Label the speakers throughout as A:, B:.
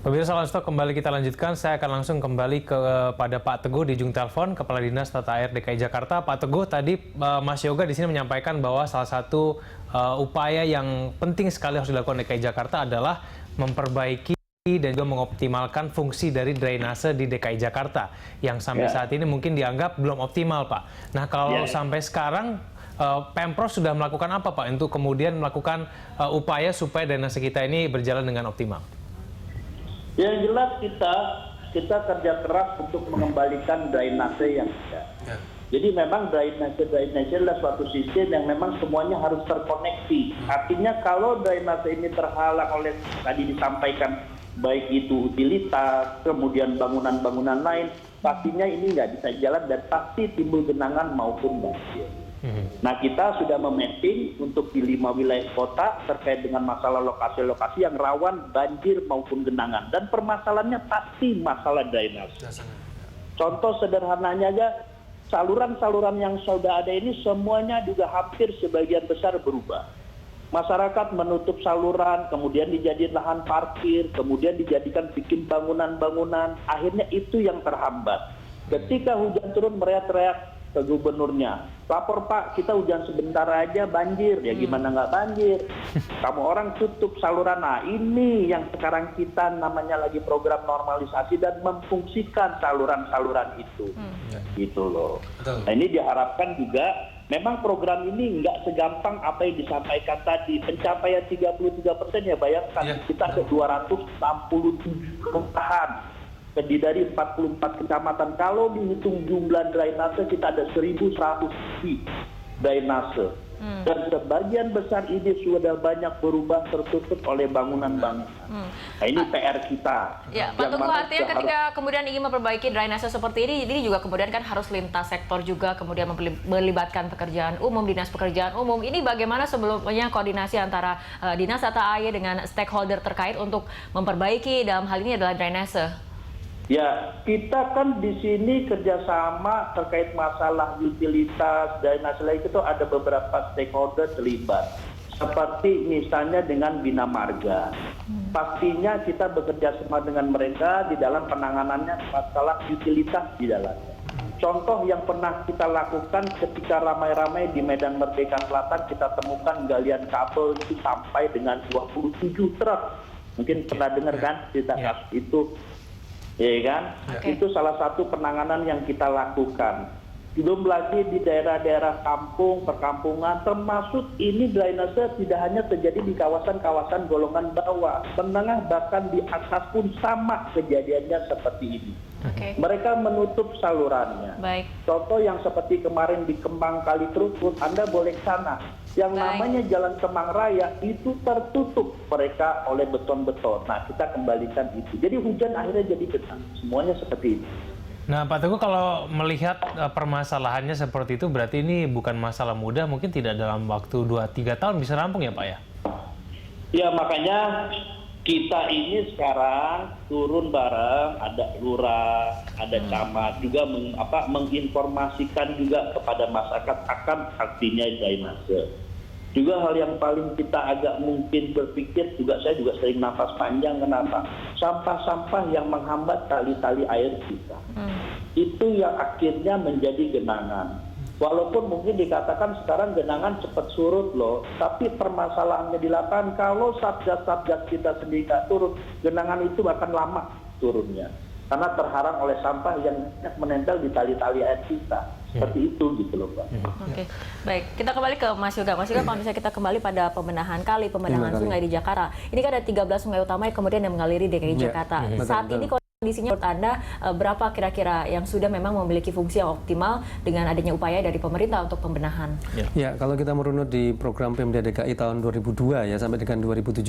A: Pemirsa Landstalk, kembali kita lanjutkan. Saya akan langsung kembali kepada Pak Teguh di ujung telepon, Kepala Dinas Tata Air DKI Jakarta. Pak Teguh, tadi Mas Yoga di sini menyampaikan bahwa salah satu upaya yang penting sekali harus dilakukan DKI Jakarta adalah memperbaiki dan juga mengoptimalkan fungsi dari drainase di DKI Jakarta yang sampai saat ini mungkin dianggap belum optimal, Pak. Nah, kalau sampai sekarang Pemprov sudah melakukan apa, Pak, untuk kemudian melakukan upaya supaya drainase kita ini berjalan dengan optimal?
B: Yang jelas kita kerja keras untuk mengembalikan drainase yang ada. Jadi memang drainase adalah suatu sistem yang memang semuanya harus terkoneksi. Artinya kalau drainase ini terhalang oleh tadi disampaikan baik itu utilitas, kemudian bangunan-bangunan lain, pastinya ini nggak bisa jalan dan pasti timbul genangan maupun banjir. Nah, kita sudah memapping untuk di 5 wilayah kota terkait dengan masalah lokasi-lokasi yang rawan banjir maupun genangan. Dan permasalahannya pasti masalah drainase. Contoh sederhananya aja, saluran-saluran yang sudah ada ini semuanya juga hampir sebagian besar berubah. Masyarakat menutup saluran, kemudian dijadikan lahan parkir, kemudian dijadikan bikin bangunan-bangunan. Akhirnya itu yang terhambat. Ketika hujan turun mereka ke gubernurnya, lapor Pak, kita hujan sebentar aja banjir. Ya gimana nggak banjir? Kamu orang tutup saluran. Nah, ini yang sekarang kita namanya lagi program normalisasi dan memfungsikan saluran-saluran itu. Gitu loh. Nah, ini diharapkan juga, memang program ini nggak segampang apa yang disampaikan tadi. Pencapaian 33% ya, bayangkan kita ada 267 kelurahan. Terdiri dari 44 kecamatan. Kalau dihitung jumlah drainase, kita ada 1.100 drainase. Dan sebagian besar ini sudah banyak berubah tertutup oleh bangunan-bangunan. Nah, ini PR kita.
C: Ya, Pak Teguh, artinya ketika kemudian ingin memperbaiki drainase seperti ini juga kemudian kan harus lintas sektor juga, kemudian melibatkan pekerjaan umum, dinas pekerjaan umum. Ini bagaimana sebelumnya koordinasi antara Dinas Tata Air dengan stakeholder terkait untuk memperbaiki dalam hal ini adalah drainase?
B: Ya, kita kan di sini kerjasama terkait masalah utilitas dan masalah itu ada beberapa stakeholder terlibat. Seperti misalnya dengan Bina Marga. Pastinya kita bekerja sama dengan mereka di dalam penanganannya masalah utilitas di dalamnya. Contoh yang pernah kita lakukan ketika ramai-ramai di Medan Merdeka Selatan, kita temukan galian kabel itu sampai dengan 27 truk. Mungkin pernah dengar kan cerita itu. Ya kan? Itu salah satu penanganan yang kita lakukan. Belum lagi di daerah-daerah kampung, perkampungan, termasuk ini drainase tidak hanya terjadi di kawasan-kawasan golongan bawah, menengah, bahkan di atas pun sama kejadiannya seperti ini. Mereka menutup salurannya. Contoh yang seperti kemarin di Kemang Kalitrukut, Anda boleh ke sana. Yang namanya Jalan Kemang Raya itu tertutup mereka oleh beton-beton. Nah, kita kembalikan itu. Jadi hujan akhirnya jadi genang. Semuanya seperti itu.
A: Nah, Pak Teguh, kalau melihat permasalahannya seperti itu, berarti ini bukan masalah mudah, mungkin tidak dalam waktu 2-3 tahun bisa rampung ya, Pak ya?
B: Ya, makanya kita ini sekarang turun bareng, ada lurah, ada camat, juga menginformasikan juga kepada masyarakat akan artinya drainase. Juga hal yang paling kita agak mungkin berpikir, saya juga sering nafas panjang, kenapa? Sampah-sampah yang menghambat tali-tali air kita. Itu yang akhirnya menjadi genangan. Walaupun mungkin dikatakan sekarang genangan cepat surut loh, tapi permasalahannya di lapangan, kalau satgas-satgas kita sendiri nggak turun, genangan itu akan lama turunnya. Karena terhalang oleh sampah yang menempel di tali-tali air kita. Seperti itu gitu loh, Pak.
C: Baik, kita kembali ke Mas Yoga. Mas Yoga, kalau misalnya kita kembali pada pembenahan kali, pembenahan sungai di Jakarta. Ini kan ada 13 sungai utama yang kemudian yang mengaliri DKI Jakarta. Saat ini kondisinya menurut Anda berapa kira-kira yang sudah memang memiliki fungsi yang optimal dengan adanya upaya dari pemerintah untuk pembenahan?
D: Ya, kalau kita merunut di program Pemda DKI tahun 2002 ya sampai dengan 2017,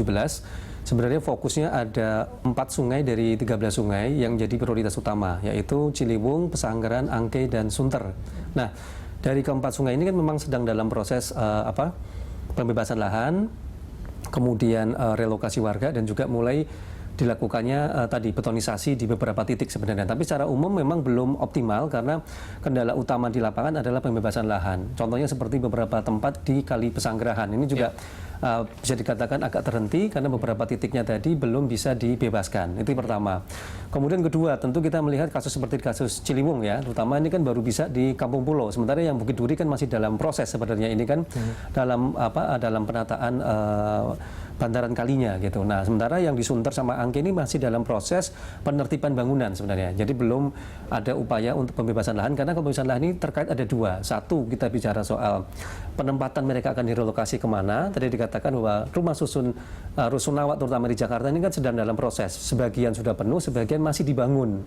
D: sebenarnya fokusnya ada 4 sungai dari 13 sungai yang jadi prioritas utama, yaitu Ciliwung, Pesanggaran, Angke, dan Sunter. Nah, dari keempat sungai ini kan memang sedang dalam proses pembebasan lahan, kemudian relokasi warga, dan juga mulai dilakukannya tadi betonisasi di beberapa titik sebenarnya. Tapi secara umum memang belum optimal karena kendala utama di lapangan adalah pembebasan lahan. Contohnya seperti beberapa tempat di Kali Pesanggerahan. Ini juga bisa dikatakan agak terhenti karena beberapa titiknya tadi belum bisa dibebaskan. Itu pertama. Kemudian kedua, tentu kita melihat kasus seperti kasus Ciliwung ya, terutama ini kan baru bisa di Kampung Pulo. Sementara yang Bukit Duri kan masih dalam proses sebenarnya ini kan dalam penataan bantaran kalinya gitu. Nah, sementara yang di Sunter sama Angke ini masih dalam proses penertiban bangunan sebenarnya. Jadi belum ada upaya untuk pembebasan lahan karena pembebasan lahan ini terkait ada dua. Satu, kita bicara soal penempatan mereka akan direlokasi kemana. Tadi dikatakan bahwa rumah susun rusunawa terutama di Jakarta ini kan sedang dalam proses. Sebagian sudah penuh, sebagian masih dibangun.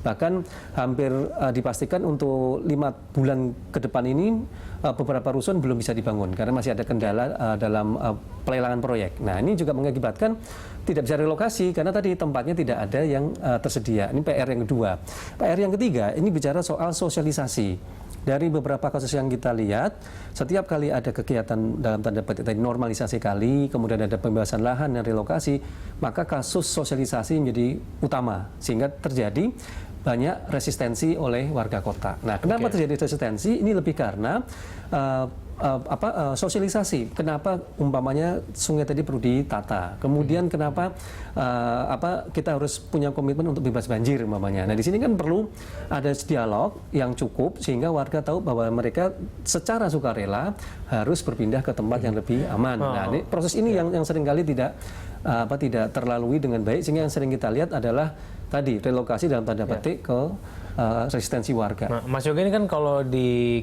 D: Bahkan hampir dipastikan untuk 5 bulan ke depan ini beberapa rusun belum bisa dibangun karena masih ada kendala dalam pelelangan proyek. Nah, ini juga mengakibatkan tidak bisa relokasi karena tadi tempatnya tidak ada yang tersedia. Ini PR yang kedua. PR yang ketiga, ini bicara soal sosialisasi. Dari beberapa kasus yang kita lihat, setiap kali ada kegiatan dalam tanda petik tadi normalisasi kali, kemudian ada pembebasan lahan dan relokasi, maka kasus sosialisasi menjadi utama sehingga terjadi banyak resistensi oleh warga kota. Nah, kenapa terjadi resistensi? Ini lebih karena sosialisasi. Kenapa umpamanya sungai tadi perlu ditata? Kemudian kenapa kita harus punya komitmen untuk bebas banjir umpamanya. Nah, di sini kan perlu ada dialog yang cukup sehingga warga tahu bahwa mereka secara sukarela harus berpindah ke tempat yang lebih aman. Nah, ini, proses ini yang seringkali tidak terlalui dengan baik sehingga yang sering kita lihat adalah tadi relokasi dalam tanda petik ke resistensi warga.
A: Nah, Mas Yoga ini kan kalau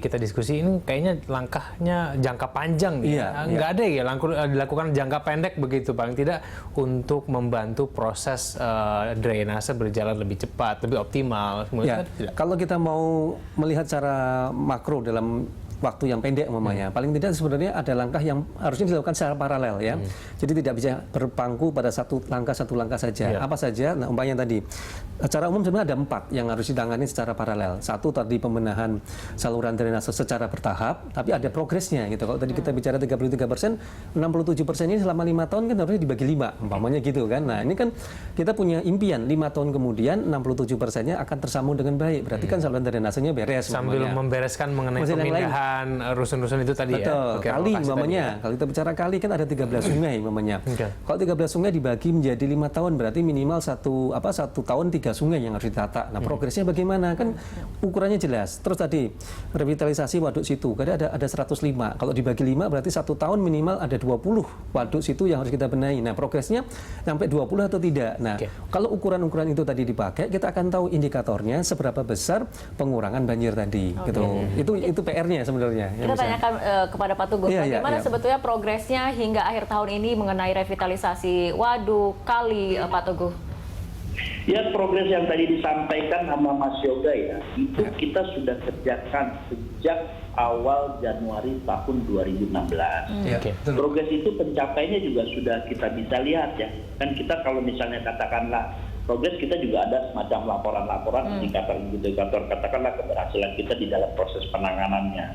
A: kita diskusi ini kayaknya langkahnya jangka panjang, nggak ada ya dilakukan jangka pendek begitu paling tidak untuk membantu proses drainase berjalan lebih cepat, lebih optimal.
D: Ya, kalau kita mau melihat secara makro dalam waktu yang pendek umpamanya, paling tidak sebenarnya ada langkah yang harusnya dilakukan secara paralel ya. Jadi tidak bisa berpangku pada satu langkah saja. Apa saja? Nah, umpamanya tadi secara umum sebenarnya ada 4 yang harus ditangani secara paralel. Satu tadi pembenahan saluran drainase secara bertahap, tapi ada progresnya gitu. Kalau tadi kita bicara 33%, 67% ini selama 5 tahun kan harusnya dibagi 5, umpamanya gitu kan. Nah, ini kan kita punya impian 5 tahun kemudian 67%-nya akan tersambung dengan baik. Berarti kan saluran drainasenya beres.
A: Sambil membereskan mengenai pemindahan rusun-rusun itu tadi.
D: Betul.
A: Ya.
D: Kali umpamanya. Kalau kita bicara kali kan ada 13 sungai umpamanya. Kalau 13 sungai dibagi menjadi 5 tahun berarti minimal satu tahun 3 sungai yang harus ditata. Nah, progresnya bagaimana? Kan ukurannya jelas. Terus tadi revitalisasi waduk situ. Kadang ada 105. Kalau dibagi 5 berarti 1 tahun minimal ada 20 waduk situ yang harus kita benahi. Nah, progresnya sampai 20 atau tidak. Nah, kalau ukuran-ukuran itu tadi dipakai, kita akan tahu indikatornya seberapa besar pengurangan banjir tadi gitu. Itu PR-nya sebenarnya.
C: Kita tanyakan kepada Pak Tuguh, bagaimana sebetulnya progresnya hingga akhir tahun ini mengenai revitalisasi waduk, kali, Pak Tuguh?
B: Ya, progres yang tadi disampaikan sama Mas Yoga ya, itu kita sudah kerjakan sejak awal Januari tahun 2016. Progres itu pencapaiannya juga sudah kita bisa lihat ya. Kan kita kalau misalnya katakanlah progres, kita juga ada semacam laporan-laporan, indikator katakanlah keberhasilan kita di dalam proses penanganannya.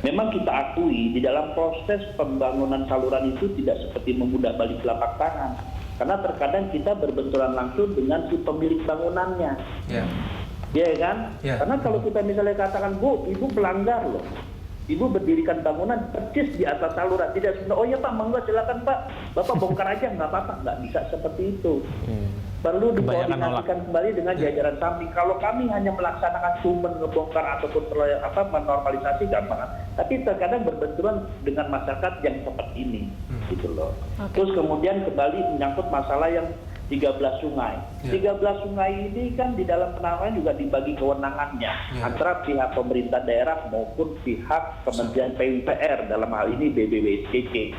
B: Memang kita akui di dalam proses pembangunan saluran itu tidak seperti memudah balik telapak tangan. Karena terkadang kita berbenturan langsung dengan si pemilik bangunannya. Iya kan? Karena kalau kita misalnya katakan, Bu, Ibu pelanggar loh. Ibu berdirikan bangunan persis di atas saluran. Tidak sebenarnya, oh ya Pak, monggo silakan Pak. Bapak bongkar aja, nggak apa-apa. Nggak bisa seperti itu. Perlu dikoordinasikan kembali dengan jajaran samping. Kalau kami hanya melaksanakan cuma ngebongkar ataupun menormalisasi gampang. Tapi terkadang berbenturan dengan masyarakat yang seperti ini. Gitu loh. Terus kemudian kembali menyangkut masalah yang 13 sungai. 13 sungai ini kan di dalam penanganan juga dibagi kewenangannya antara pihak pemerintah daerah maupun pihak Kementerian PUPR, dalam hal ini BBWSCC.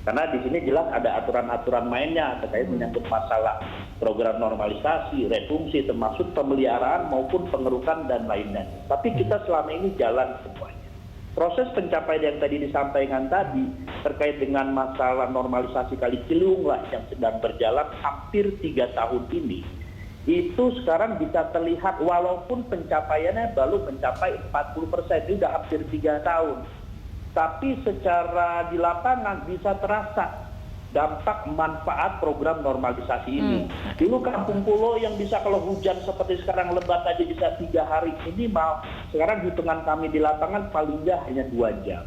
B: Karena di sini jelas ada aturan-aturan mainnya terkait menyangkut masalah program normalisasi, refungsi, termasuk pemeliharaan maupun pengerukan dan lainnya. Tapi kita selama ini jalan semuanya. Proses pencapaian yang tadi disampaikan tadi terkait dengan masalah normalisasi Kali Ciliwung lah yang sedang berjalan hampir 3 tahun ini, itu sekarang bisa terlihat walaupun pencapaiannya baru mencapai 40%, ini sudah hampir 3 tahun. Tapi secara di lapangan bisa terasa dampak manfaat program normalisasi ini. Dulu kampung pulau yang bisa kalau hujan seperti sekarang lebat aja bisa 3 hari minimal, sekarang hitungan kami di lapangan paling nggak hanya 2 jam.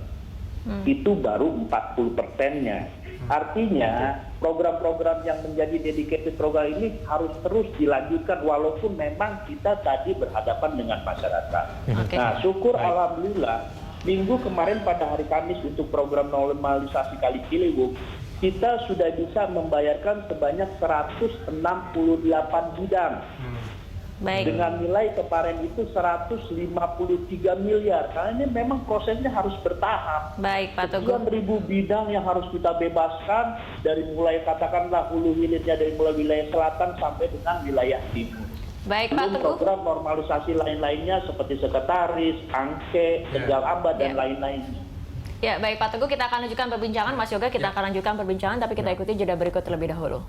B: Itu baru 40%-nya. Artinya program-program yang menjadi dedicated program ini harus terus dilanjutkan walaupun memang kita tadi berhadapan dengan masyarakat. Nah, syukur alhamdulillah minggu kemarin pada hari Kamis untuk program normalisasi Kali Ciliwung kita sudah bisa membayarkan sebanyak 168 bidang.
C: Baik.
B: Dengan nilai kemarin itu 153 miliar. Karena ini memang prosesnya harus bertahap.
C: Baik, Pak Teguh.
B: 9.000 bidang yang harus kita bebaskan dari mulai katakanlah hulu hilirnya dari mulai wilayah selatan sampai dengan wilayah timur.
C: Baik, Pak
B: Belum
C: Teguh.
B: program normalisasi lain-lainnya seperti sekretaris, angke, tegal abad dan lain-lainnya.
C: Ya, baik Pak Teguh, kita akan lanjutkan perbincangan. Mas Yoga, kita akan lanjutkan perbincangan, tapi kita ikuti jeda berikut terlebih dahulu.